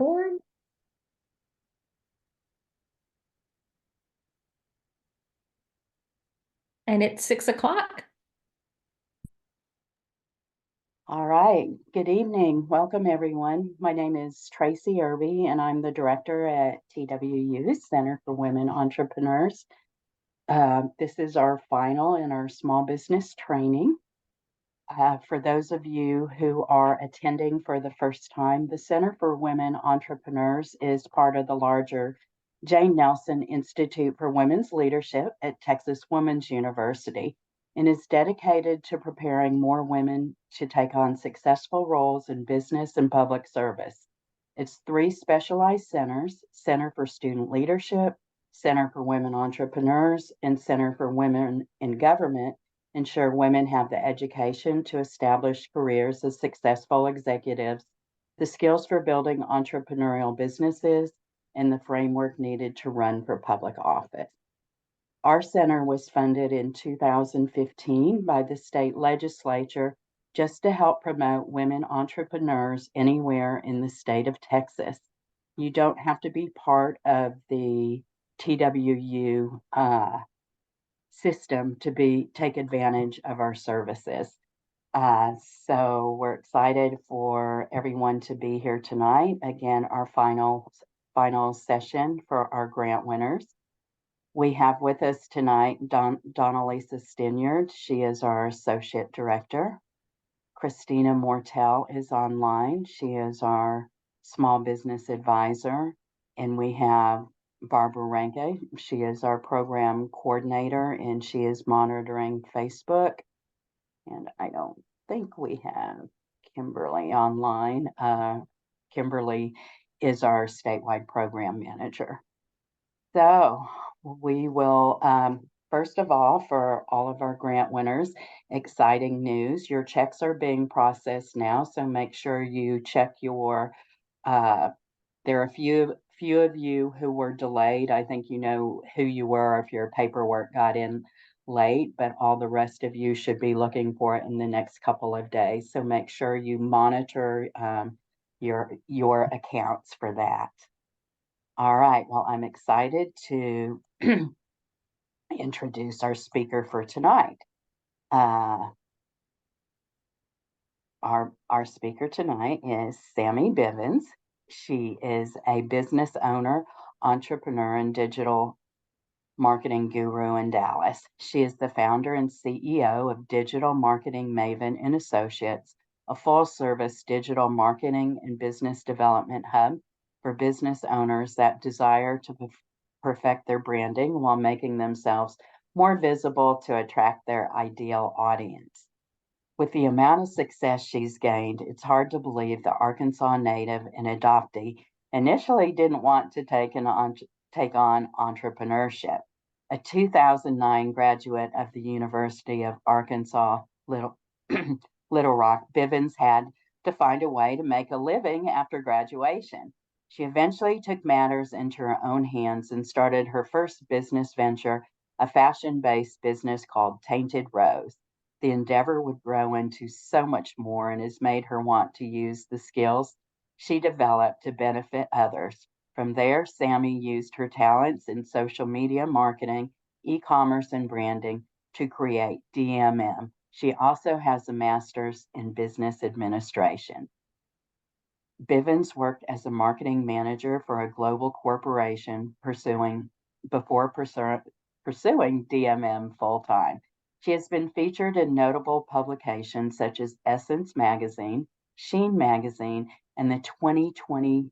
record. And it's 6 o'clock. All right. Good evening. Welcome, everyone. My name is Tracy Irby, and I'm the director at TWU, Center for Women Entrepreneurs. This is our final in our small business training. For those of you who are attending for the first time, the Center for Women Entrepreneurs is part of the larger Jane Nelson Institute for Women's Leadership at Texas Women's University and is dedicated to preparing more women to take on successful roles in business and public service. It's 3 specialized centers: Center for Student Leadership, Center for Women Entrepreneurs, and Center for Women in Government, ensure women have the education to establish careers as successful executives, the skills for building entrepreneurial businesses, and the framework needed to run for public office. Our center was funded in 2015 by the state legislature just to help promote women entrepreneurs anywhere in the state of Texas. You don't have to be part of the TWU system to take advantage of our services. So we're excited for everyone to be here tonight. Again, our final session for our grant winners. We have with us tonight Donna Lisa Stinyard. She is our associate director. Christina Mortel is online. She is our small business advisor. And we have Barbara Ranke. She is our program coordinator, and she is monitoring Facebook. And I don't think we have Kimberly online. Kimberly is our statewide program manager. So we will, first of all, for all of our grant winners, exciting news. Your checks are being processed now, so make sure you check your, there are a few of you who were delayed. I think you know who you were if your paperwork got in late, but all the rest of you should be looking for it in the next couple of days. So make sure you monitor your accounts for that. All right, well, I'm excited to introduce our speaker for tonight. Our speaker tonight is Sammi Bivens. She is a business owner, entrepreneur, and digital marketing guru in Dallas. She is the founder and CEO of Digital Marketing Maven and Associates, a full-service digital marketing and business development hub for business owners that desire to perfect their branding while making themselves more visible to attract their ideal audience. With the amount of success she's gained, it's hard to believe the Arkansas native and adoptee initially didn't want to take on entrepreneurship. A 2009 graduate of the University of Arkansas, Little Rock, Bivens had to find a way to make a living after graduation. She eventually took matters into her own hands and started her first business venture, a fashion-based business called Tainted Rose. The endeavor would grow into so much more and has made her want to use the skills she developed to benefit others. From there, Sammi used her talents in social media marketing, e-commerce, and branding to create DMM. She also has a master's in business administration. Bivens worked as a marketing manager for a global corporation before pursuing DMM full-time. She has been featured in notable publications such as Essence Magazine, Sheen Magazine, and the 2022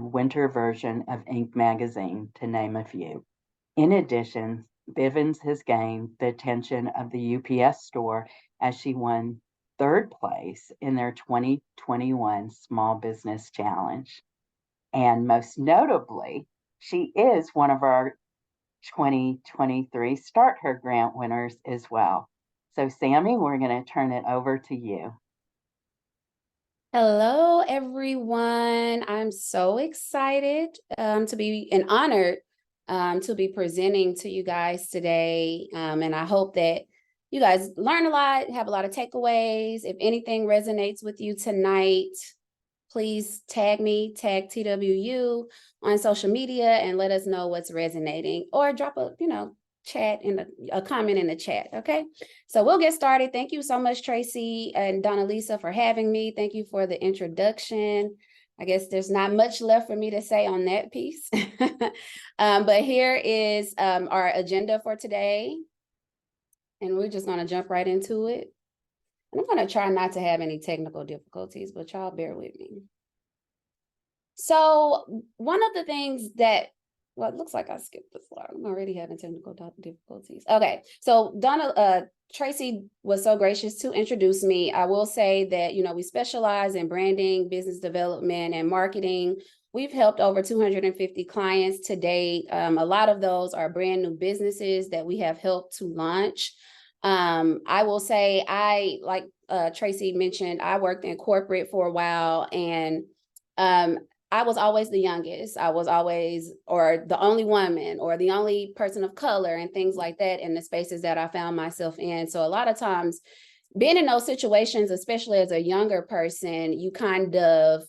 winter version of Inc. Magazine, to name a few. In addition, Bivens has gained the attention of the UPS store as she won 3rd place in their 2021 Small Business Challenge. And most notably, she is one of our 2023 Start Her grant winners as well. So Sammi, we're going to turn it over to you. Hello, everyone. I'm so excited to be and honored to be presenting to you guys today. And I hope that you guys learn a lot, have a lot of takeaways. If anything resonates with you tonight, please tag me, tag TWU on social media and let us know what's resonating, or drop a, chat in a comment in the chat. Okay. So we'll get started. Thank you so much, Tracy and Donna Lisa, for having me. Thank you for the introduction. I guess there's not much left for me to say on that piece. But here is our agenda for today. And we're just going to jump right into it. And I'm going to try not to have any technical difficulties, but y'all bear with me. So one of the things that, well, it looks like I skipped the slide. I'm already having technical difficulties. Okay, so Donna, Tracy was so gracious to introduce me. I will say that, we specialize in branding, business development, and marketing. We've helped over 250 clients to date. A lot of those are brand new businesses that we have helped to launch. I will say, like Tracy mentioned, I worked in corporate for a while, and I was always the youngest. I was always, or the only woman, or the only person of color, and things like that in the spaces that I found myself in. So a lot of times being in those situations, especially as a younger person, you kind of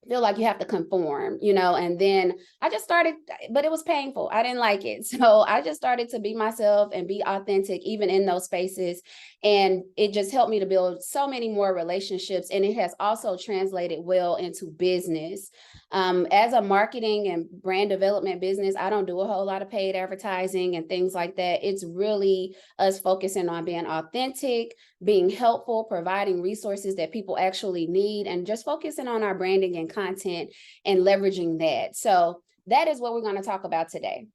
feel like you have to conform, and then I just started, but it was painful. I didn't like it. So I just started to be myself and be authentic, even in those spaces. And it just helped me to build so many more relationships. And it has also translated well into business. As a marketing and brand development business, I don't do a whole lot of paid advertising and things like that. It's really us focusing on being authentic, being helpful, providing resources that people actually need, and just focusing on our branding and content and leveraging that. So that is what we're going to talk about today.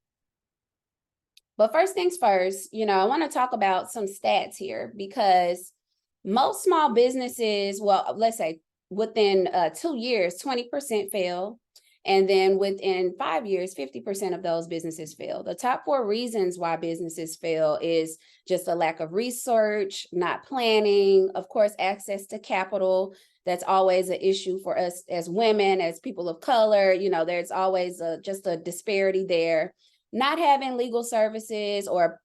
But first things first, I want to talk about some stats here, because most small businesses, well, let's say within 2 years, 20% fail. And then within 5 years, 50% of those businesses fail. The top 4 reasons why businesses fail is just a lack of research, not planning, of course, access to capital. That's always an issue for us as women, as people of color. There's always just a disparity there. Not having legal services, or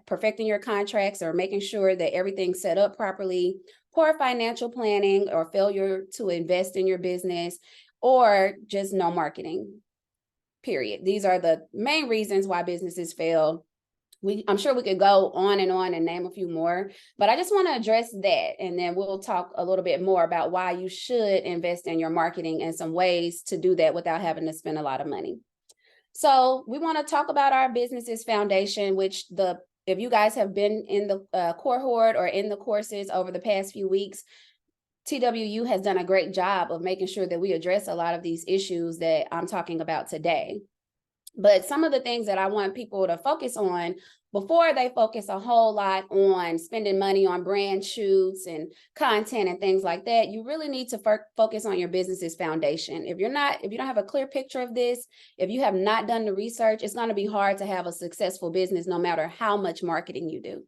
perfecting your contracts, or making sure that everything's set up properly. Poor financial planning, or failure to invest in your business, or just no marketing, period. These are the main reasons why businesses fail. I'm sure we could go on and name a few more, but I just want to address that. And then we'll talk a little bit more about why you should invest in your marketing and some ways to do that without having to spend a lot of money. So we want to talk about our business's foundation, which if you guys have been in the cohort or in the courses over the past few weeks, TWU has done a great job of making sure that we address a lot of these issues that I'm talking about today. But some of the things that I want people to focus on before they focus a whole lot on spending money on brand shoots and content and things like that, you really need to focus on your business's foundation. If you don't have a clear picture of this, if you have not done the research, it's going to be hard to have a successful business no matter how much marketing you do.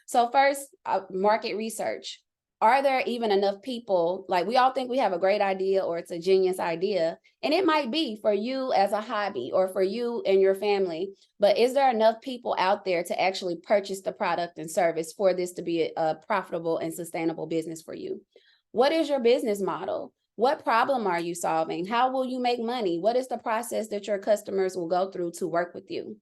So first, market research. Are there even enough people? Like, we all think we have a great idea, or it's a genius idea, and it might be for you as a hobby or for you and your family, but is there enough people out there to actually purchase the product and service for this to be a profitable and sustainable business for you? What is your business model? What problem are you solving? How will you make money? What is the process that your customers will go through to work with you?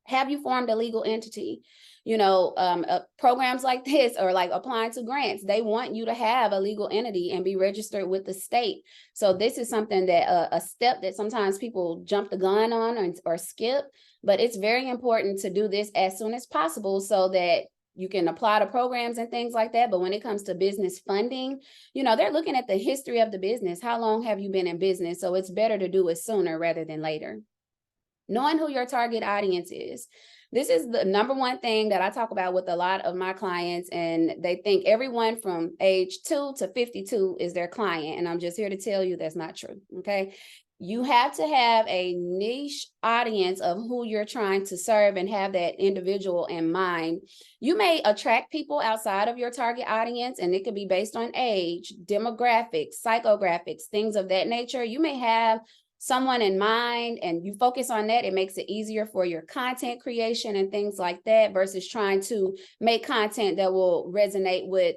Have you formed a legal entity? Programs like this, or like applying to grants, they want you to have a legal entity and be registered with the state. So this is something that a step that sometimes people jump the gun on or skip, but it's very important to do this as soon as possible so that you can apply to programs and things like that. But when it comes to business funding, they're looking at the history of the business. How long have you been in business? So it's better to do it sooner rather than later. Knowing who your target audience is. This is the number one thing that I talk about with a lot of my clients, and they think everyone from age 2 to 52 is their client. And I'm just here to tell you that's not true, okay? You have to have a niche audience of who you're trying to serve and have that individual in mind. You may attract people outside of your target audience, and it could be based on age, demographics, psychographics, things of that nature. You may have someone in mind and you focus on that. It makes it easier for your content creation and things like that, versus trying to make content that will resonate with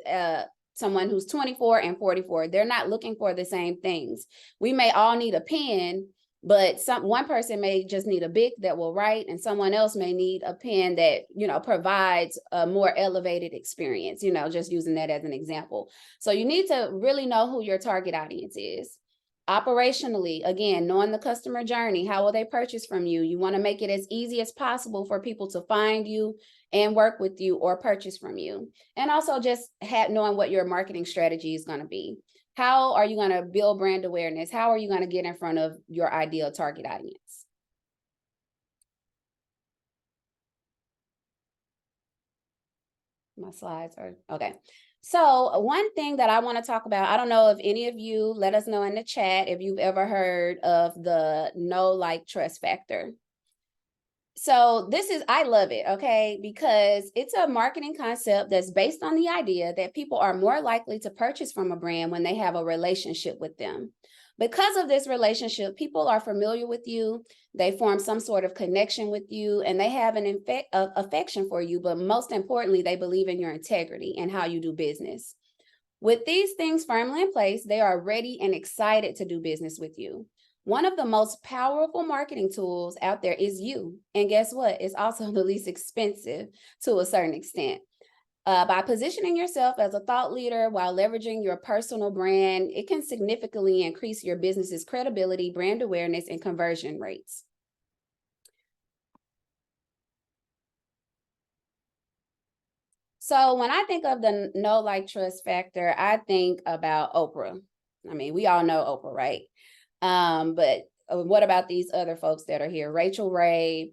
someone who's 24 and 44. They're not looking for the same things. We may all need a pen, but one person may just need a Bic that will write, and someone else may need a pen that, provides a more elevated experience, just using that as an example. So you need to really know who your target audience is. Operationally, again, knowing the customer journey, how will they purchase from you? You want to make it as easy as possible for people to find you and work with you or purchase from you. And also just knowing what your marketing strategy is going to be. How are you going to build brand awareness? How are you going to get in front of your ideal target audience? My slides are okay. So one thing that I want to talk about, I don't know if any of you, let us know in the chat if you've ever heard of the know, like, trust factor. So I love it, okay, because it's a marketing concept that's based on the idea that people are more likely to purchase from a brand when they have a relationship with them. Because of this relationship, people are familiar with you, they form some sort of connection with you, and they have an affection for you, but most importantly, they believe in your integrity and how you do business. With these things firmly in place, they are ready and excited to do business with you. One of the most powerful marketing tools out there is you. And guess what? It's also the least expensive to a certain extent. By positioning yourself as a thought leader while leveraging your personal brand, it can significantly increase your business's credibility, brand awareness, and conversion rates. So when I think of the know, like, trust factor, I think about Oprah. I mean, we all know Oprah, right? But what about these other folks that are here? Rachel Ray,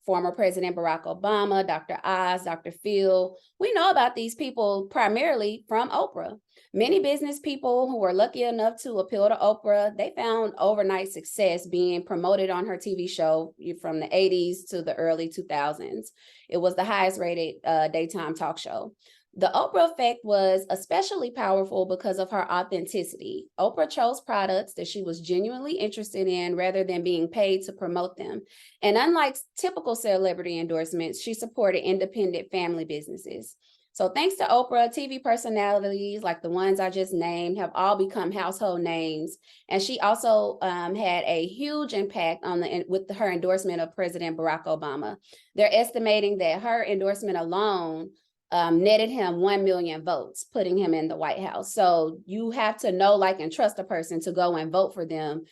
former President Barack Obama, Dr. Oz, Dr. Phil. We know about these people primarily from Oprah. Many business people who were lucky enough to appeal to Oprah, they found overnight success being promoted on her TV show from the 80s to the early 2000s. It was the highest rated daytime talk show. The Oprah effect was especially powerful because of her authenticity. Oprah chose products that she was genuinely interested in rather than being paid to promote them. And unlike typical celebrity endorsements, she supported independent family businesses. So thanks to Oprah, TV personalities like the ones I just named have all become household names. And she also had a huge impact with her endorsement of President Barack Obama. They're estimating that her endorsement alone netted him 1 million votes, putting him in the White House. So you have to know, like, and trust a person to go and vote for them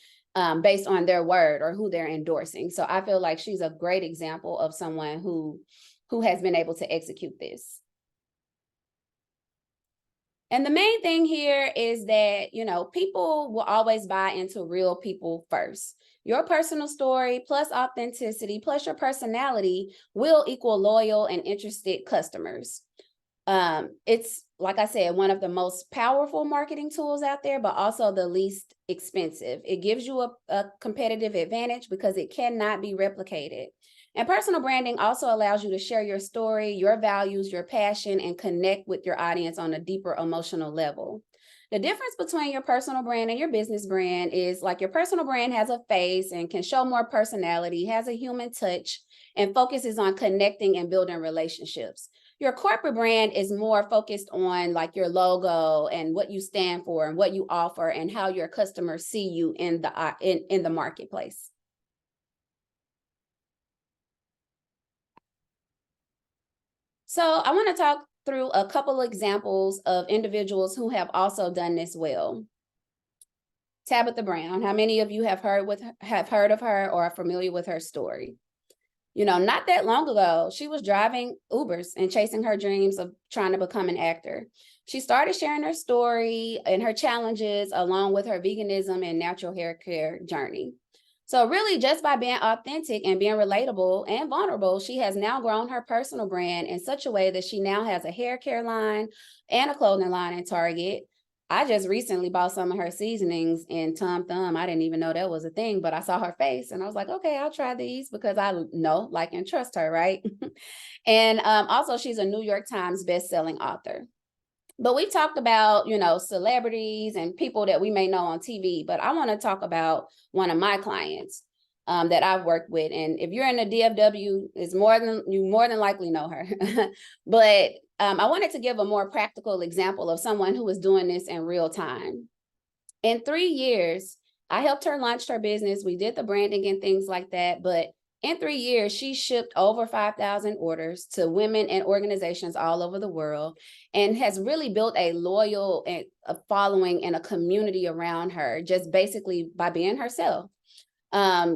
based on their word or who they're endorsing. So I feel like she's a great example of someone who has been able to execute this. And the main thing here is that, people will always buy into real people first. Your personal story plus authenticity plus your personality will equal loyal and interested customers. It's, like I said, one of the most powerful marketing tools out there, but also the least expensive. It gives you a competitive advantage because it cannot be replicated. And personal branding also allows you to share your story, your values, your passion, and connect with your audience on a deeper emotional level. The difference between your personal brand and your business brand is, like, your personal brand has a face and can show more personality, has a human touch, and focuses on connecting and building relationships. Your corporate brand is more focused on, like, your logo and what you stand for and what you offer and how your customers see you in the marketplace. So I want to talk through a couple of examples of individuals who have also done this well. Tabitha Brown. How many of you have heard of her or are familiar with her story? Not that long ago, she was driving Ubers and chasing her dreams of trying to become an actor. She started sharing her story and her challenges along with her veganism and natural hair care journey. So really, just by being authentic and being relatable and vulnerable, she has now grown her personal brand in such a way that she now has a hair care line and a clothing line in Target. I just recently bought some of her seasonings in Tom Thumb. I didn't even know that was a thing, but I saw her face and I was like, okay, I'll try these because I know, like, and trust her, right? And also, she's a New York Times bestselling author. But we talked about, celebrities and people that we may know on TV, but I want to talk about one of my clients that I've worked with. And if you're in the DFW, you more than likely know her. But I wanted to give a more practical example of someone who was doing this in real time. In 3 years, I helped her launch her business. We did the branding and things like that. But in 3 years, she shipped over 5,000 orders to women and organizations all over the world, and has really built a loyal following and a community around her, just basically by being herself.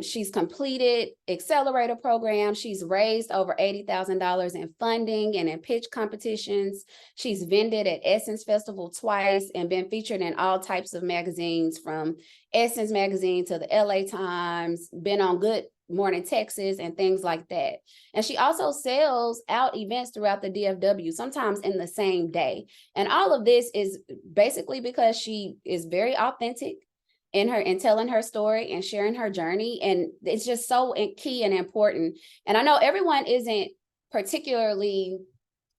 She's completed accelerator programs. She's raised over $80,000 in funding and in pitch competitions. She's vended at Essence Festival twice and been featured in all types of magazines, from Essence Magazine to the LA Times, been on Good Morning Texas and things like that. And she also sells out events throughout the DFW, sometimes in the same day. And all of this is basically because she is very authentic in telling her story and sharing her journey. And it's just so key and important. And I know everyone isn't particularly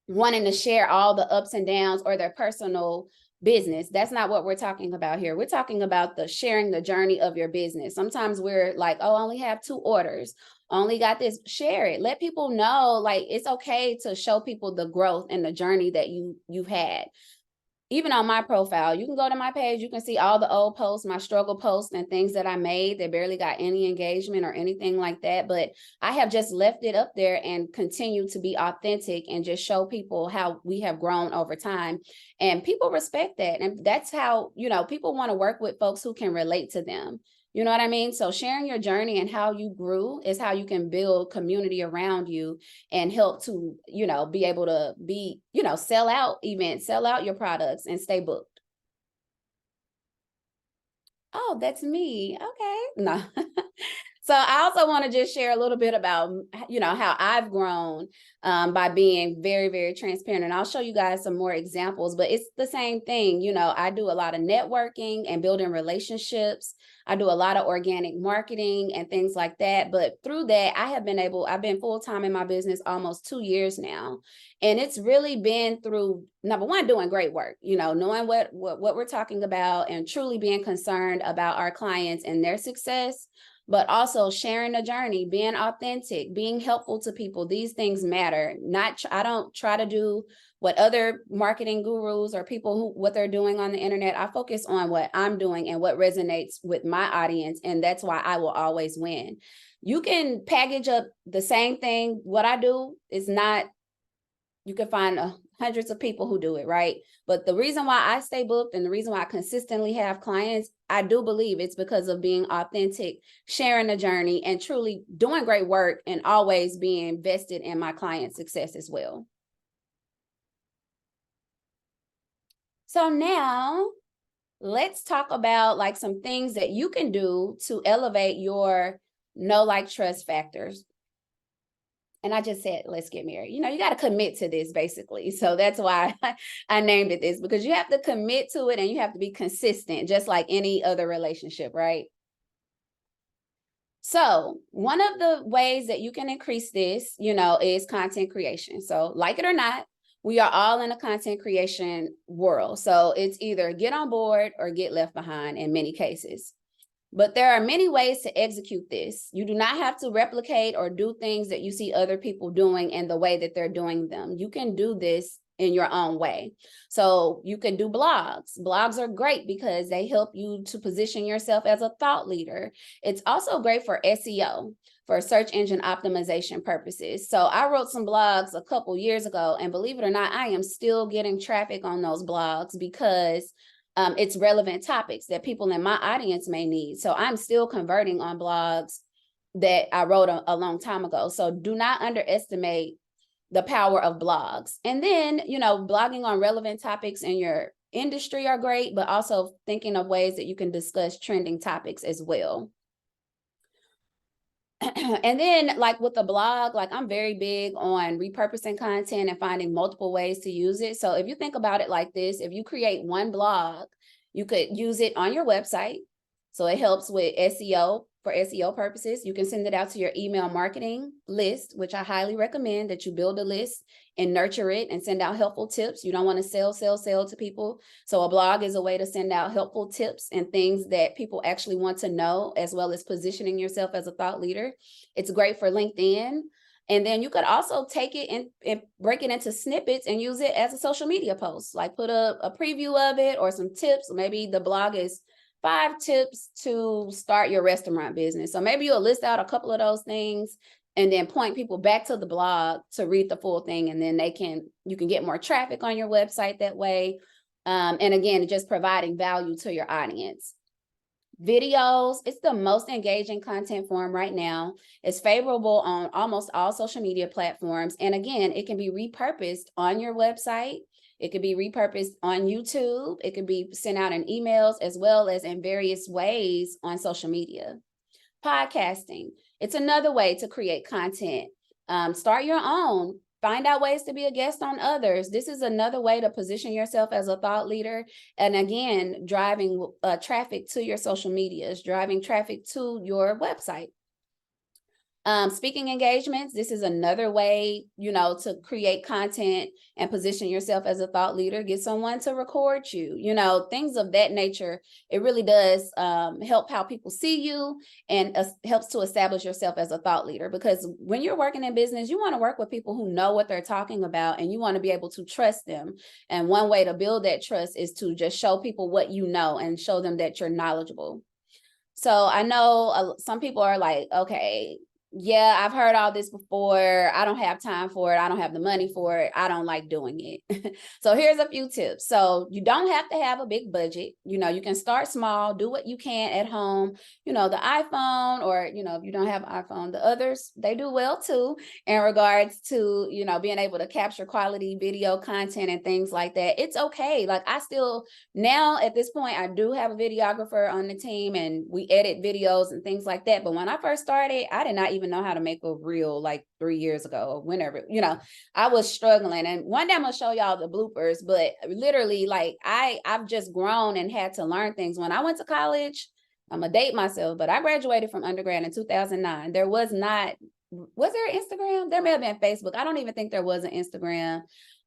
wanting to share all the ups and downs or their personal business. That's not what we're talking about here. We're talking about the sharing the journey of your business. Sometimes we're like, oh, I only have 2 orders, only got this. Share it. Let people know, like, it's okay to show people the growth and the journey that you've had. Even on my profile, you can go to my page, you can see all the old posts, my struggle posts and things that I made that barely got any engagement or anything like that. But I have just left it up there and continue to be authentic and just show people how we have grown over time. And people respect that. And that's how, people want to work with folks who can relate to them. You know what I mean? So sharing your journey and how you grew is how you can build community around you and help to, be able to sell out events, sell out your products and stay booked. Oh, that's me. Okay. No. So I also want to just share a little bit about, how I've grown by being very, very transparent. And I'll show you guys some more examples, but it's the same thing. I do a lot of networking and building relationships. I do a lot of organic marketing and things like that. But through that, I've been full-time in my business almost 2 years now. And it's really been through, number one, doing great work, knowing what we're talking about and truly being concerned about our clients and their success, but also sharing the journey, being authentic, being helpful to people. These things matter. I don't try to do what other marketing gurus or people what they're doing on the internet. I focus on what I'm doing and what resonates with my audience. And that's why I will always win. You can package up the same thing. What I do is not, you can find hundreds of people who do it, right? But the reason why I stay booked and the reason why I consistently have clients, I do believe it's because of being authentic, sharing the journey, and truly doing great work and always being vested in my client's success as well. So now let's talk about like some things that you can do to elevate your know, like, trust factors. And I just said, let's get married. You got to commit to this basically. So that's why I named it this, because you have to commit to it and you have to be consistent, just like any other relationship, right? So one of the ways that you can increase this, is content creation. So like it or not, we are all in a content creation world. So it's either get on board or get left behind in many cases. But there are many ways to execute this. You do not have to replicate or do things that you see other people doing in the way that they're doing them. You can do this in your own way. So you can do blogs. Blogs are great because they help you to position yourself as a thought leader. It's also great for SEO, for search engine optimization purposes. So I wrote some blogs a couple years ago, and believe it or not, I am still getting traffic on those blogs because it's relevant topics that people in my audience may need. So I'm still converting on blogs that I wrote a long time ago. So do not underestimate the power of blogs. And then, blogging on relevant topics in your industry are great, but also thinking of ways that you can discuss trending topics as well. And then like with the blog, like I'm very big on repurposing content and finding multiple ways to use it. So if you think about it like this, if you create one blog, you could use it on your website. So it helps with SEO, for SEO purposes. You can send it out to your email marketing list, which I highly recommend that you build a list and nurture it and send out helpful tips. You don't want to sell to people. So a blog is a way to send out helpful tips and things that people actually want to know, as well as positioning yourself as a thought leader. It's great for LinkedIn. And then you could also take it and break it into snippets and use it as a social media post, like put a preview of it or some tips. Maybe the blog is 5 tips to start your restaurant business. So maybe you'll list out a couple of those things and then point people back to the blog to read the full thing. And then you can get more traffic on your website that way. And again, just providing value to your audience. Videos, it's the most engaging content form right now. It's favorable on almost all social media platforms. And again, it can be repurposed on your website. It could be repurposed on YouTube. It could be sent out in emails as well as in various ways on social media. Podcasting, it's another way to create content. Start your own. Find out ways to be a guest on others. This is another way to position yourself as a thought leader. And again, driving traffic to your social medias, driving traffic to your website. Speaking engagements, this is another way, to create content and position yourself as a thought leader. Get someone to record you, things of that nature. It really does help how people see you and helps to establish yourself as a thought leader. Because when you're working in business, you want to work with people who know what they're talking about and you want to be able to trust them. And one way to build that trust is to just show people what you know and show them that you're knowledgeable. So I know some people are like, okay, yeah, I've heard all this before. I don't have time for it. I don't have the money for it. I don't like doing it. So here's a few tips. So you don't have to have a big budget. You can start small, do what you can at home. The iPhone, or, if you don't have an iPhone, the others, they do well too in regards to, being able to capture quality video content and things like that. It's okay. Like now at this point, I do have a videographer on the team and we edit videos and things like that. But when I first started, I did not even know how to make a reel like 3 years ago or whenever, I was struggling. And one day I'm gonna show y'all the bloopers, but literally like I've just grown and had to learn things. When I went to college, I'm gonna date myself, but I graduated from undergrad in 2009. Was there Instagram? There may have been Facebook. I don't even think there was an Instagram.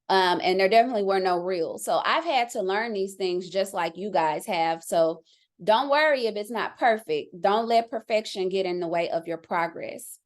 And there definitely were no reels. So I've had to learn these things just like you guys have. So don't worry if it's not perfect. Don't let perfection get in the way of your progress.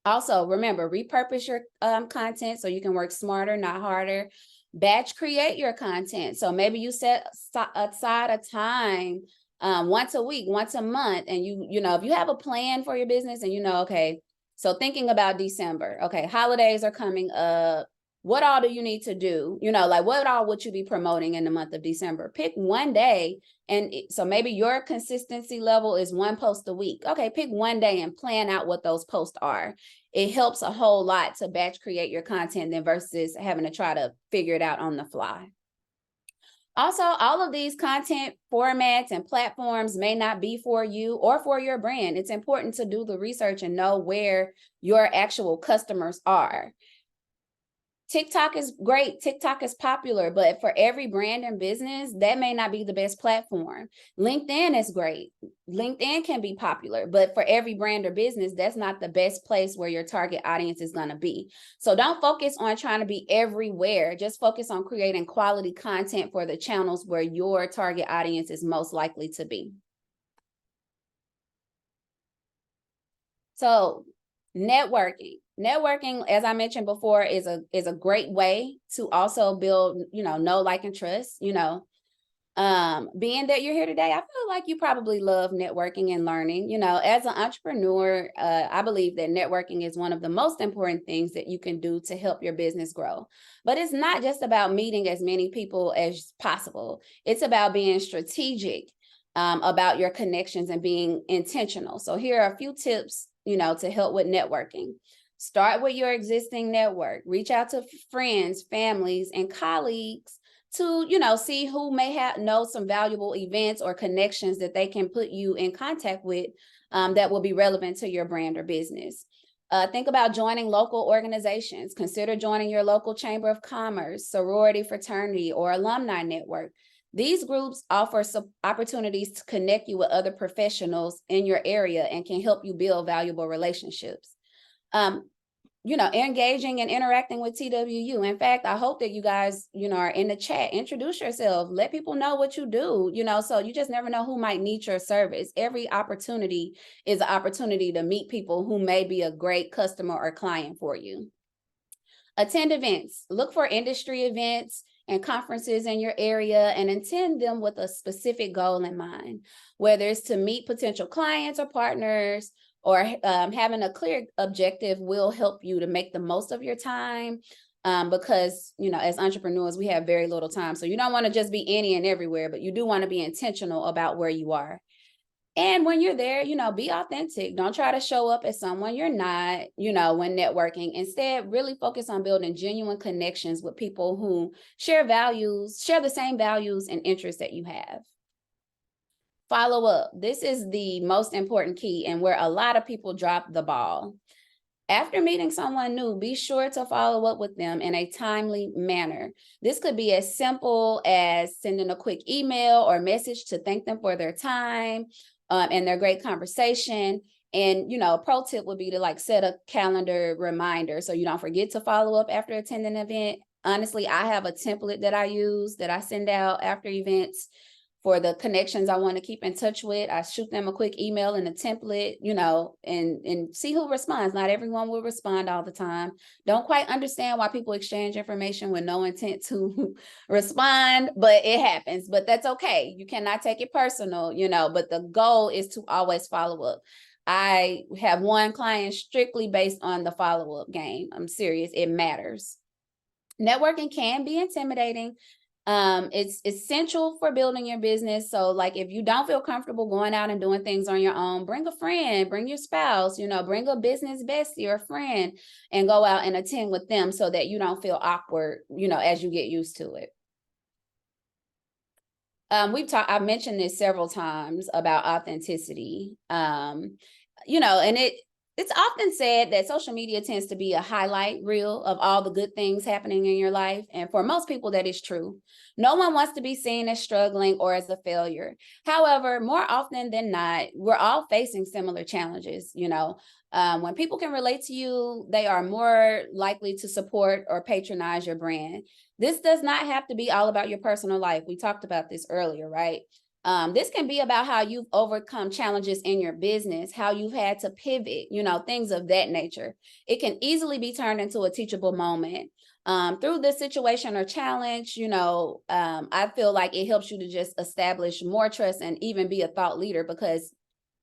Also, remember, repurpose your content so you can work smarter, not harder. Batch create your content. So maybe you set aside a time once a week, once a month. And if you have a plan for your business and okay, so thinking about December, okay, holidays are coming up. What all do you need to do? Like what all would you be promoting in the month of December? Pick one day. And so maybe your consistency level is 1 post a week. Okay, pick one day and plan out what those posts are. It helps a whole lot to batch create your content than versus having to try to figure it out on the fly. Also, all of these content formats and platforms may not be for you or for your brand. It's important to do the research and know where your actual customers are. TikTok is great. TikTok is popular, but for every brand and business, that may not be the best platform. LinkedIn is great. LinkedIn can be popular, but for every brand or business, that's not the best place where your target audience is going to be. So don't focus on trying to be everywhere. Just focus on creating quality content for the channels where your target audience is most likely to be. So Networking, as I mentioned before, is a great way to also build, know, like, and trust. Being that you're here today, I feel like you probably love networking and learning. As an entrepreneur, I believe that networking is one of the most important things that you can do to help your business grow. But it's not just about meeting as many people as possible. It's about being strategic about your connections and being intentional. So here are a few tips, to help with networking. Start with your existing network. Reach out to friends, families, and colleagues to, see who may know some valuable events or connections that they can put you in contact with that will be relevant to your brand or business. Think about joining local organizations. Consider joining your local chamber of commerce, sorority, fraternity, or alumni network. These groups offer some opportunities to connect you with other professionals in your area and can help you build valuable relationships. engaging and interacting with TWU. In fact, I hope that you guys, are in the chat. Introduce yourself. Let people know what you do, so you just never know who might need your service. Every opportunity is an opportunity to meet people who may be a great customer or client for you. Attend events. Look for industry events and conferences in your area and attend them with a specific goal in mind, whether it's to meet potential clients or partners, or having a clear objective will help you to make the most of your time, because, as entrepreneurs, we have very little time. So you don't want to just be any and everywhere, but you do want to be intentional about where you are. And when you're there, be authentic. Don't try to show up as someone you're not, when networking. Instead, really focus on building genuine connections with people who share the same values and interests that you have. Follow up. This is the most important key and where a lot of people drop the ball. After meeting someone new, be sure to follow up with them in a timely manner. This could be as simple as sending a quick email or message to thank them for their time and their great conversation. And, a pro tip would be to set a calendar reminder so you don't forget to follow up after attending an event. Honestly, I have a template that I use that I send out after events. For the connections I want to keep in touch with, I shoot them a quick email in a template, and see who responds. Not everyone will respond all the time. Don't quite understand why people exchange information with no intent to respond, but it happens. But that's okay. You cannot take it personal, but the goal is to always follow up. I have one client strictly based on the follow-up game. I'm serious. It matters. Networking can be intimidating. It's essential for building your business. So if you don't feel comfortable going out and doing things on your own, bring a friend, bring your spouse, bring a business bestie or friend and go out and attend with them so that you don't feel awkward, as you get used to it. I've mentioned this several times about authenticity. And it's often said that social media tends to be a highlight reel of all the good things happening in your life. And for most people, that is true. No one wants to be seen as struggling or as a failure. However, more often than not, we're all facing similar challenges. When people can relate to you, they are more likely to support or patronize your brand. This does not have to be all about your personal life. We talked about this earlier, right? This can be about how you've overcome challenges in your business, how you've had to pivot, things of that nature. It can easily be turned into a teachable moment. Through this situation or challenge, I feel like it helps you to just establish more trust and even be a thought leader, because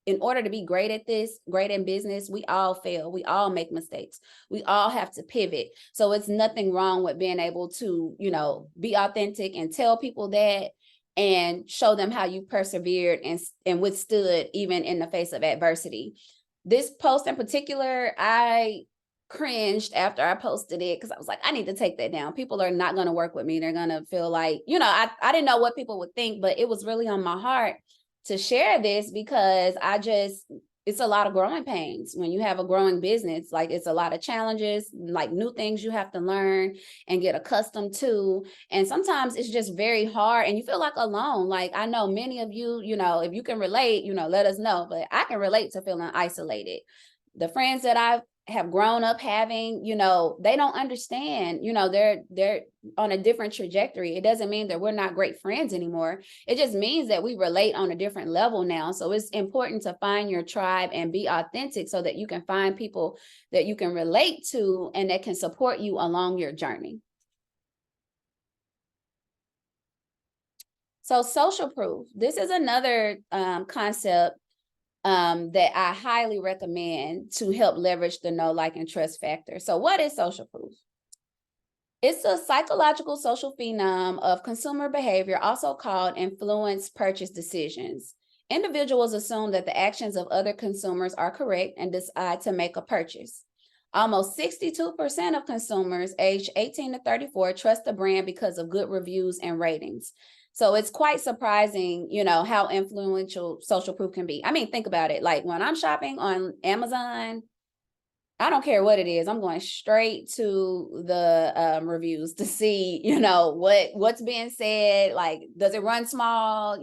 in order to be great at this, great in business, we all fail. We all make mistakes. We all have to pivot. So it's nothing wrong with being able to, be authentic and tell people that, and show them how you persevered and withstood even in the face of adversity. This post in particular, I cringed after I posted it because I was like, I need to take that down. People are not going to work with me. They're going to feel like, I didn't know what people would think, but it was really on my heart to share this because it's a lot of growing pains when you have a growing business. It's a lot of challenges, new things you have to learn and get accustomed to. And sometimes it's just very hard and you feel alone. I know many of you, if you can relate, let us know, but I can relate to feeling isolated. The friends that I have grown up having, they don't understand, they're on a different trajectory. It doesn't mean that we're not great friends anymore. It just means that we relate on a different level now. So it's important to find your tribe and be authentic so that you can find people that you can relate to and that can support you along your journey. So social proof. This is another concept that I highly recommend to help leverage the know, like, and trust factor. So what is social proof? It's a psychological social phenom of consumer behavior, also called influence purchase decisions. Individuals assume that the actions of other consumers are correct and decide to make a purchase. Almost 62% of consumers aged 18 to 34 trust a brand because of good reviews and ratings. So it's quite surprising, how influential social proof can be. I mean, think about it. When I'm shopping on Amazon, I don't care what it is. I'm going straight to the reviews to see, what's being said. Like, does it run small?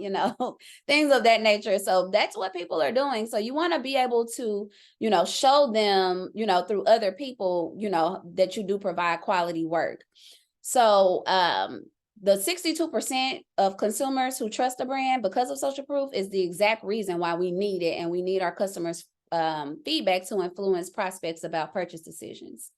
Things of that nature. So that's what people are doing. So you want to be able to, show them, through other people, that you do provide quality work. So the 62% of consumers who trust a brand because of social proof is the exact reason why we need it, and we need our customers' feedback to influence prospects about purchase decisions.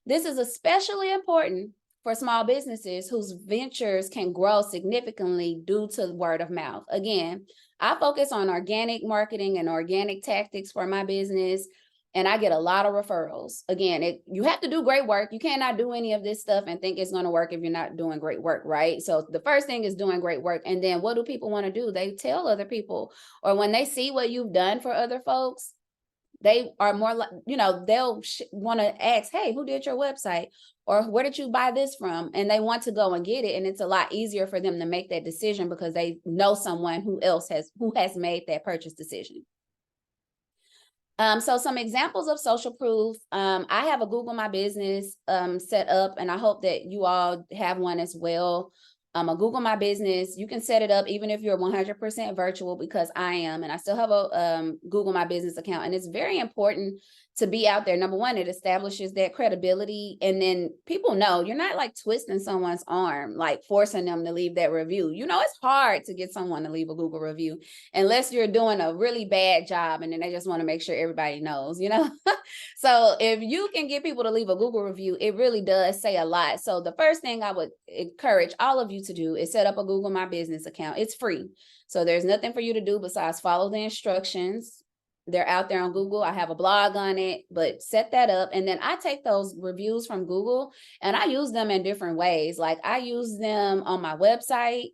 This is especially important for small businesses whose ventures can grow significantly due to word of mouth. Again, I focus on organic marketing and organic tactics for my business, and I get a lot of referrals. Again, you have to do great work. You cannot do any of this stuff and think it's going to work if you're not doing great work, right? So the first thing is doing great work. And then what do people want to do? They tell other people, or when they see what you've done for other folks, they are more like, they'll want to ask, hey, who did your website? Or where did you buy this from? And they want to go and get it. And it's a lot easier for them to make that decision because they know someone who has made that purchase decision. So some examples of social proof. I have a Google My Business set up, and I hope that you all have one as well. A Google My Business, you can set it up even if you're 100% virtual, because I am, and I still have a Google My Business account. And it's very important to be out there. Number one, it establishes that credibility. And then people know you're not like twisting someone's arm, like forcing them to leave that review. It's hard to get someone to leave a Google review unless you're doing a really bad job and then they just want to make sure everybody knows, So if you can get people to leave a Google review, it really does say a lot. So the first thing I would encourage all of you to do is set up a Google My Business account. It's free. So there's nothing for you to do besides follow the instructions. They're out there on Google. I have a blog on it, but set that up. And then I take those reviews from Google and I use them in different ways. Like I use them on my website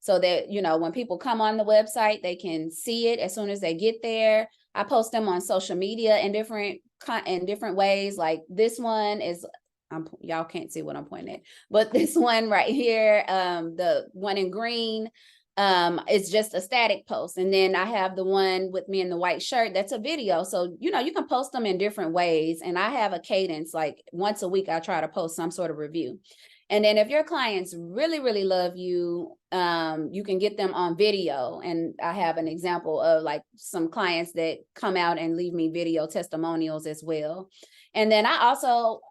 so that, when people come on the website, they can see it as soon as they get there. I post them on social media in different ways. Like this one is, y'all can't see what I'm pointing at, but this one right here, the one in green, it's just a static post. And then I have the one with me in the white shirt. That's a video. So, you can post them in different ways. And I have a cadence, like once a week, I try to post some sort of review. And then if your clients really, really love you, you can get them on video. And I have an example of like some clients that come out and leave me video testimonials as well. And then I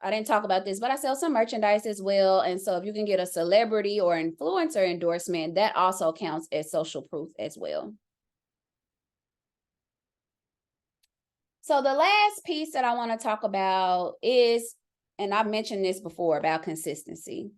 didn't talk about this, but I sell some merchandise as well. And so if you can get a celebrity or influencer endorsement, that also counts as social proof as well. So the last piece that I want to talk about is, and I've mentioned this before, about consistency.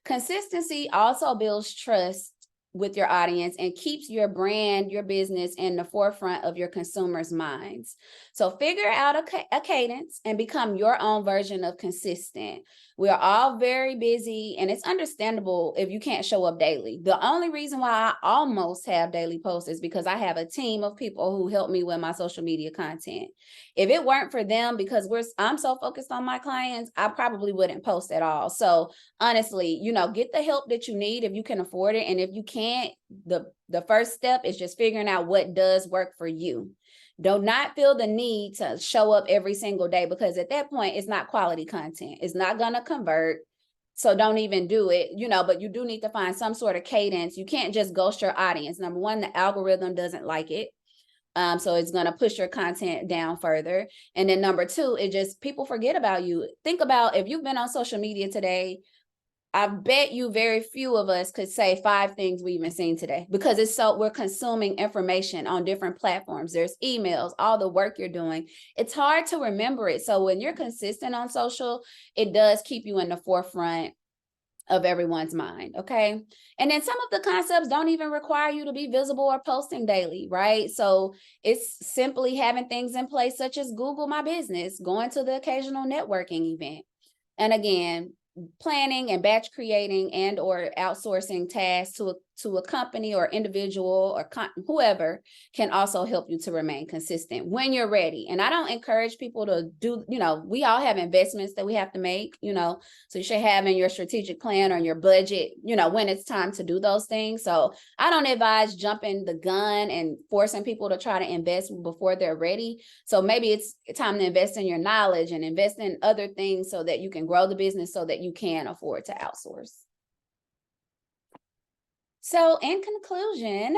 Consistency also builds trust with your audience and keeps your brand, your business in the forefront of your consumers' minds. So figure out a cadence and become your own version of consistent. We are all very busy, and it's understandable if you can't show up daily. The only reason why I almost have daily posts is because I have a team of people who help me with my social media content. If it weren't for them, because I'm so focused on my clients, I probably wouldn't post at all. So honestly, get the help that you need if you can afford it. And if you can't, the first step is just figuring out what does work for you. Do not feel the need to show up every single day, because at that point, it's not quality content. It's not going to convert. So don't even do it, but you do need to find some sort of cadence. You can't just ghost your audience. Number one, the algorithm doesn't like it. So it's going to push your content down further. And then number two, people forget about you. Think about if you've been on social media today, I bet you very few of us could say 5 things we've been seeing today, because we're consuming information on different platforms. There's emails, all the work you're doing. It's hard to remember it. So when you're consistent on social, it does keep you in the forefront of everyone's mind. Okay. And then some of the concepts don't even require you to be visible or posting daily, right? So it's simply having things in place such as Google My Business, going to the occasional networking event. And again, planning and batch creating and or outsourcing tasks to to a company or individual or whoever can also help you to remain consistent when you're ready. And I don't encourage people to do, we all have investments that we have to make, so you should have in your strategic plan or your budget, when it's time to do those things. So I don't advise jumping the gun and forcing people to try to invest before they're ready. So maybe it's time to invest in your knowledge and invest in other things so that you can grow the business so that you can afford to outsource. So in conclusion,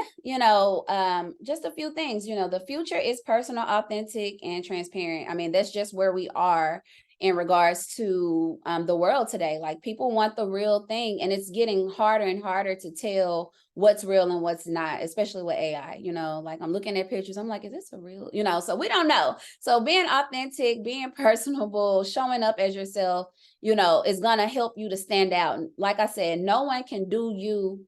just a few things, the future is personal, authentic, and transparent. I mean, that's just where we are in regards to the world today. Like, people want the real thing, and it's getting harder and harder to tell what's real and what's not, especially with AI. Like, I'm looking at pictures, I'm like, is this a real, so we don't know. So being authentic, being personable, showing up as yourself, is going to help you to stand out. Like I said, no one can do you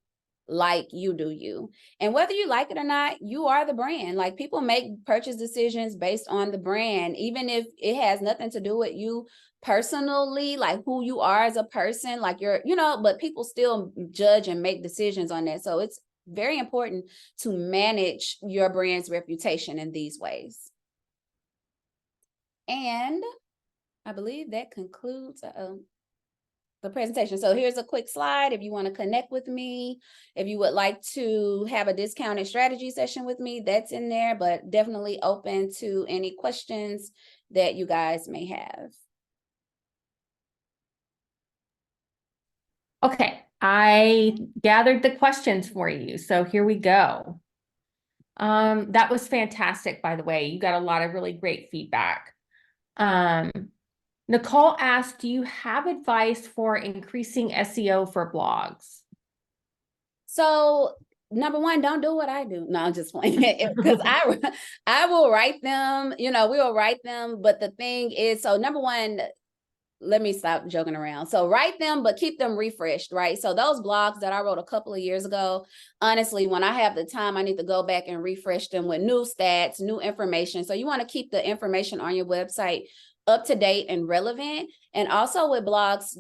like you do you. And whether you like it or not, you are the brand. Like, people make purchase decisions based on the brand, even if it has nothing to do with you personally, like who you are as a person, like but people still judge and make decisions on that. So it's very important to manage your brand's reputation in these ways. And I believe that concludes the presentation. So here's a quick slide. If you want to connect with me, if you would like to have a discounted strategy session with me, that's in there, but definitely open to any questions that you guys may have. Okay, I gathered the questions for you. So here we go. That was fantastic, by the way. You got a lot of really great feedback. Nicole asked, do you have advice for increasing SEO for blogs? So number one, don't do what I do. No, I'm just playing, because I will write them, we will write them. But the thing is, so number one, let me stop joking around. So write them, but keep them refreshed, right? So those blogs that I wrote a couple of years ago, honestly, when I have the time, I need to go back and refresh them with new stats, new information. So you want to keep the information on your website up to date and relevant. And also with blogs,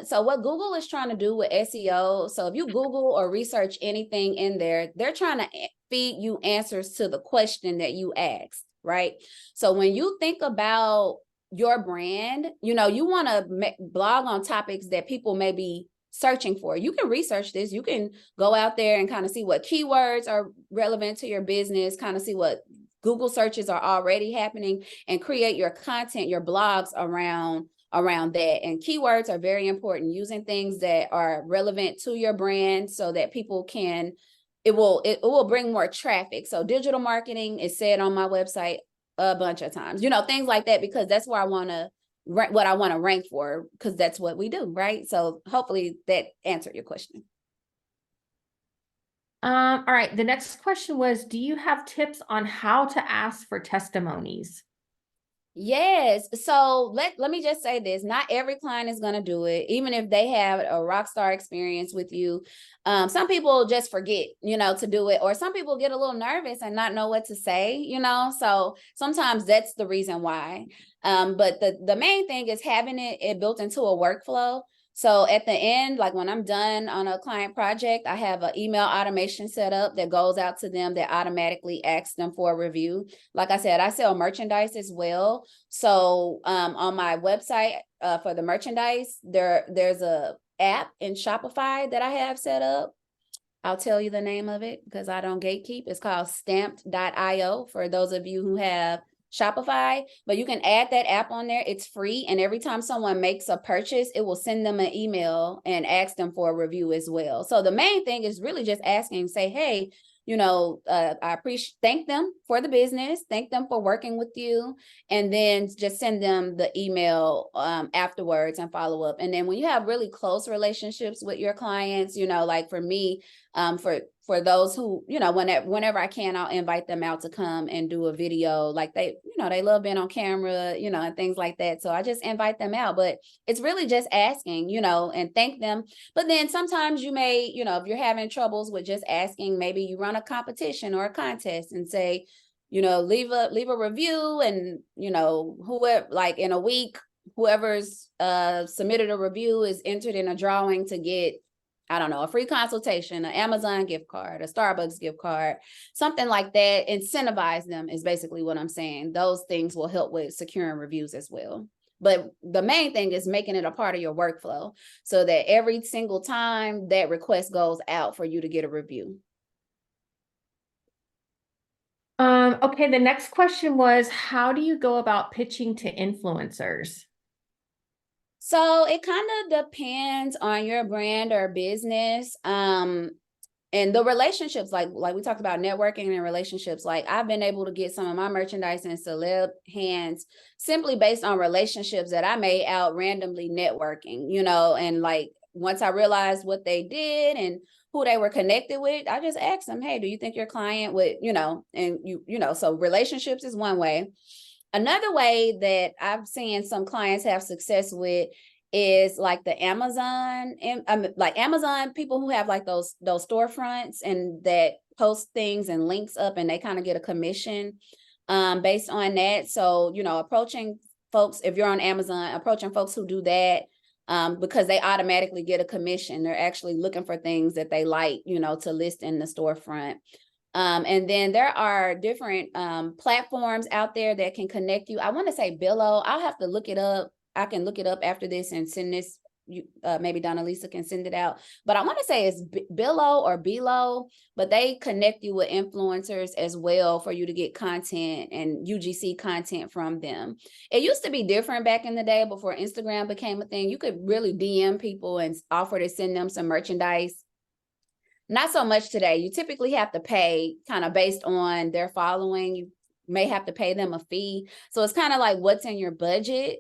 so what Google is trying to do with SEO, so if you Google or research anything in there, they're trying to feed you answers to the question that you asked, right? So when you think about your brand, you want to blog on topics that people may be searching for. You can research this. You can go out there and kind of see what keywords are relevant to your business, kind of see what Google searches are already happening, and create your content, your blogs around that. And keywords are very important, using things that are relevant to your brand so that people can, it will bring more traffic. So digital marketing is said on my website a bunch of times, things like that, because that's where I want to what I want to rank for, because that's what we do, right? So hopefully that answered your question. All right. The next question was, do you have tips on how to ask for testimonies? Yes. So let me just say this. Not every client is going to do it, even if they have a rock star experience with you. Some people just forget, to do it, or some people get a little nervous and not know what to say, so sometimes that's the reason why. But the main thing is having it built into a workflow. So at the end, like when I'm done on a client project, I have an email automation set up that goes out to them that automatically asks them for a review. Like I said, I sell merchandise as well. So on my website for the merchandise, there's a app in Shopify that I have set up. I'll tell you the name of it because I don't gatekeep. It's called stamped.io for those of you who have Shopify, but you can add that app on there. It's free. And every time someone makes a purchase, it will send them an email and ask them for a review as well. So the main thing is really just asking, say, hey, I thank them for the business, thank them for working with you, and then just send them the email afterwards and follow up. And then when you have really close relationships with your clients, like for me, for those who, whenever I can, I'll invite them out to come and do a video. Like they love being on camera, and things like that. So I just invite them out, but it's really just asking, and thank them. But then sometimes you may, if you're having troubles with just asking, maybe you run a competition or a contest and say, leave a review, and, whoever, like in a week, whoever's submitted a review is entered in a drawing to get, I don't know, a free consultation, an Amazon gift card, a Starbucks gift card, something like that. Incentivize them is basically what I'm saying. Those things will help with securing reviews as well. But the main thing is making it a part of your workflow so that every single time that request goes out for you to get a review. Okay, the next question was, how do you go about pitching to influencers? So it kind of depends on your brand or business. And the relationships, like we talked about networking and relationships, like I've been able to get some of my merchandise in celeb hands simply based on relationships that I made out randomly networking, you know, and like once I realized what they did and who they were connected with, I just asked them, hey, do you think your client would, you know, and you know, so relationships is one way. Another way that I've seen some clients have success with is like the Amazon and like Amazon people who have like those storefronts and that post things and links up and they kind of get a commission based on that. So, you know, approaching folks, if you're on Amazon, approaching folks who do that because they automatically get a commission. They're actually looking for things that they like, you know, to list in the storefront. And then there are different platforms out there that can connect you. I want to say Billo. I'll have to look it up. I can look it up after this and send this. Maybe Donna Lisa can send it out. But I want to say it's Billo or Below, but they connect you with influencers as well for you to get content and UGC content from them. It used to be different back in the day before Instagram became a thing. You could really DM people and offer to send them some merchandise. Not so much today. You typically have to pay kind of based on their following. You may have to pay them a fee. So it's kind of like what's in your budget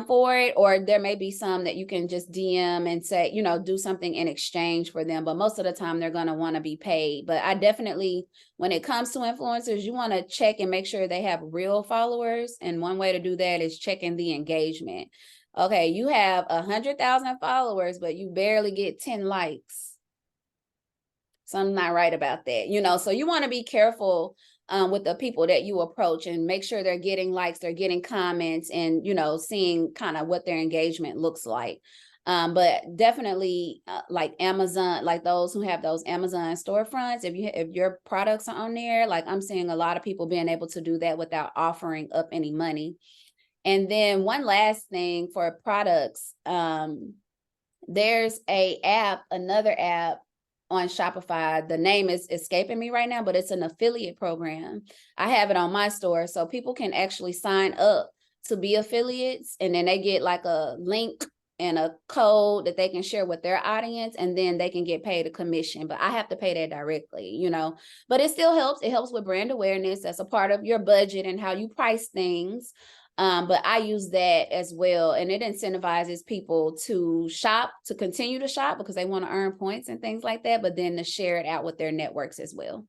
for it, or there may be some that you can just DM and say, you know, do something in exchange for them. But most of the time they're going to want to be paid. But I definitely, when it comes to influencers, you want to check and make sure they have real followers. And one way to do that is checking the engagement. Okay, you have 100,000 followers, but you barely get 10 likes. Something's not right about that, you know, so you want to be careful with the people that you approach and make sure they're getting likes, they're getting comments and, you know, seeing kind of what their engagement looks like. But definitely like Amazon, like those who have those Amazon storefronts, if your products are on there, like I'm seeing a lot of people being able to do that without offering up any money. And then one last thing for products, there's another app on Shopify. The name is escaping me right now, but it's an affiliate program. I have it on my store. So people can actually sign up to be affiliates and then they get like a link and a code that they can share with their audience and then they can get paid a commission. But I have to pay that directly, you know, but it still helps. It helps with brand awareness. That's a part of your budget and how you price things. But I use that as well. And it incentivizes people to shop, to continue to shop because they want to earn points and things like that, but then to share it out with their networks as well.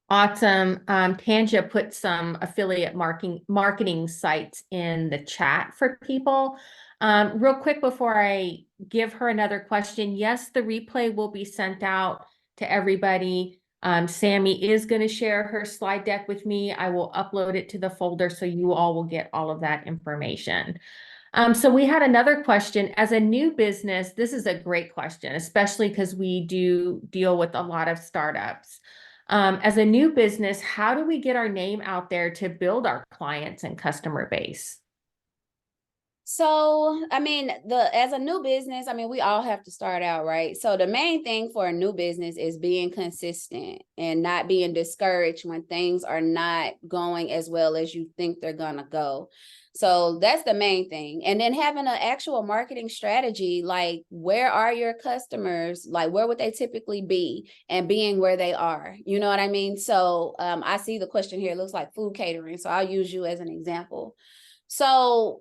Awesome. Tanja put some affiliate marketing sites in the chat for people. Real quick before I give her another question, yes, the replay will be sent out to everybody. Sammi is going to share her slide deck with me. I will upload it to the folder so you all will get all of that information. So we had another question. As a new business, this is a great question, especially because we do deal with a lot of startups. As a new business, how do we get our name out there to build our clients and customer base? So, I mean, as a new business, I mean, we all have to start out, right? So the main thing for a new business is being consistent and not being discouraged when things are not going as well as you think they're gonna go. So that's the main thing. And then having an actual marketing strategy, like where are your customers? Like where would they typically be and being where they are? You know what I mean? So I see the question here, it looks like food catering. So I'll use you as an example. So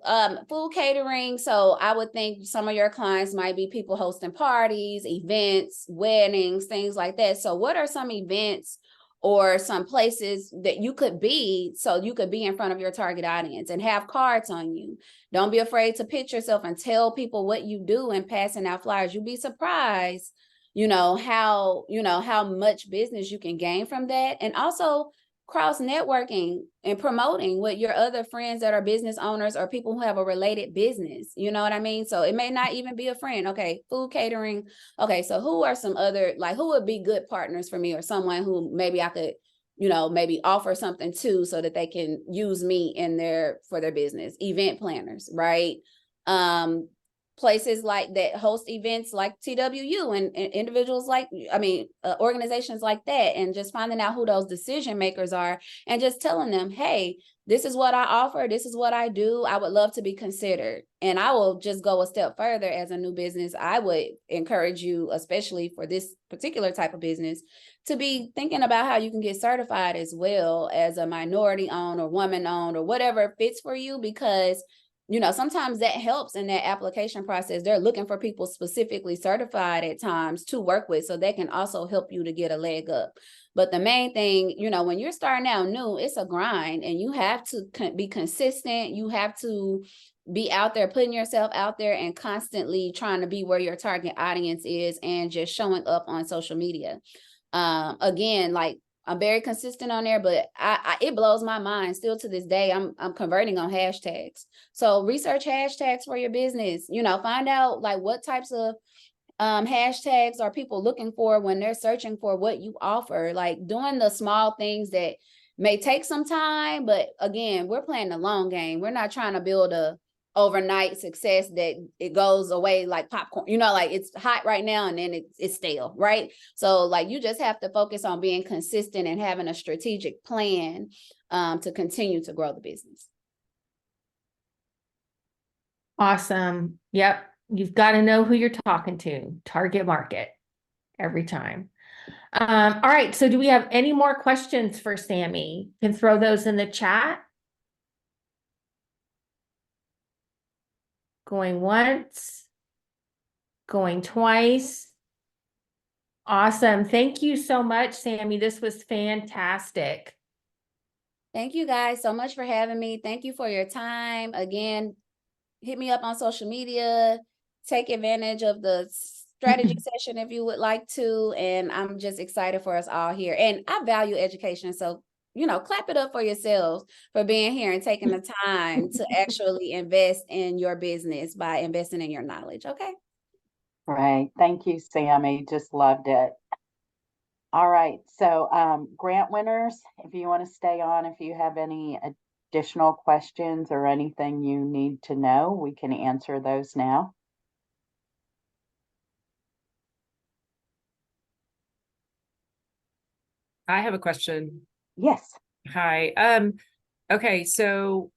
food catering, so I would think some of your clients might be people hosting parties, events, weddings, things like that. So what are some events or some places that you could be so you could be in front of your target audience and have cards on you? Don't be afraid to pitch yourself and tell people what you do and passing out flyers. You'll be surprised, how much business you can gain from that. And also cross networking and promoting with your other friends that are business owners or people who have a related business. You know what I mean? So it may not even be a friend. Okay, food catering. Okay, so who are some other, like, who would be good partners for me, or someone who maybe I could, you know, maybe offer something to so that they can use me in for their business. Event planners, right? Places like that host events like TWU and individuals like, organizations like that, and just finding out who those decision makers are and just telling them, hey, this is what I offer. This is what I do. I would love to be considered. And I will just go a step further. As a new business, I would encourage you, especially for this particular type of business, to be thinking about how you can get certified as well, as a minority owned or woman owned or whatever fits for you, because you know, sometimes that helps in that application process. They're looking for people specifically certified at times to work with, so they can also help you to get a leg up. But the main thing, you know, when you're starting out new, it's a grind, and you have to be consistent. You have to be out there, putting yourself out there and constantly trying to be where your target audience is, and just showing up on social media. Again, like, I'm very consistent on there, but it blows my mind still to this day. I'm converting on hashtags. So research hashtags for your business, you know, find out like what types of hashtags are people looking for when they're searching for what you offer, like doing the small things that may take some time. But again, we're playing the long game. We're not trying to build a overnight success that it goes away like popcorn, you know, like it's hot right now and then it's stale, right? So like, you just have to focus on being consistent and having a strategic plan to continue to grow the business. Awesome. Yep. You've got to know who you're talking to. Target market every time. All right. So do we have any more questions for Sammi? You can throw those in the chat. Going once, going twice. Awesome. Thank you so much, Sammi. This was fantastic. Thank you guys so much for having me. Thank you for your time. Again, hit me up on social media, take advantage of the strategy session if you would like to. And I'm just excited for us all here. And I value education. So, you know, clap it up for yourselves for being here and taking the time to actually invest in your business by investing in your knowledge. Okay. Right. Thank you, Sammi. Just loved it. All right. So grant winners, if you want to stay on, if you have any additional questions or anything you need to know, we can answer those now. I have a question. Yes. Hi. Okay, so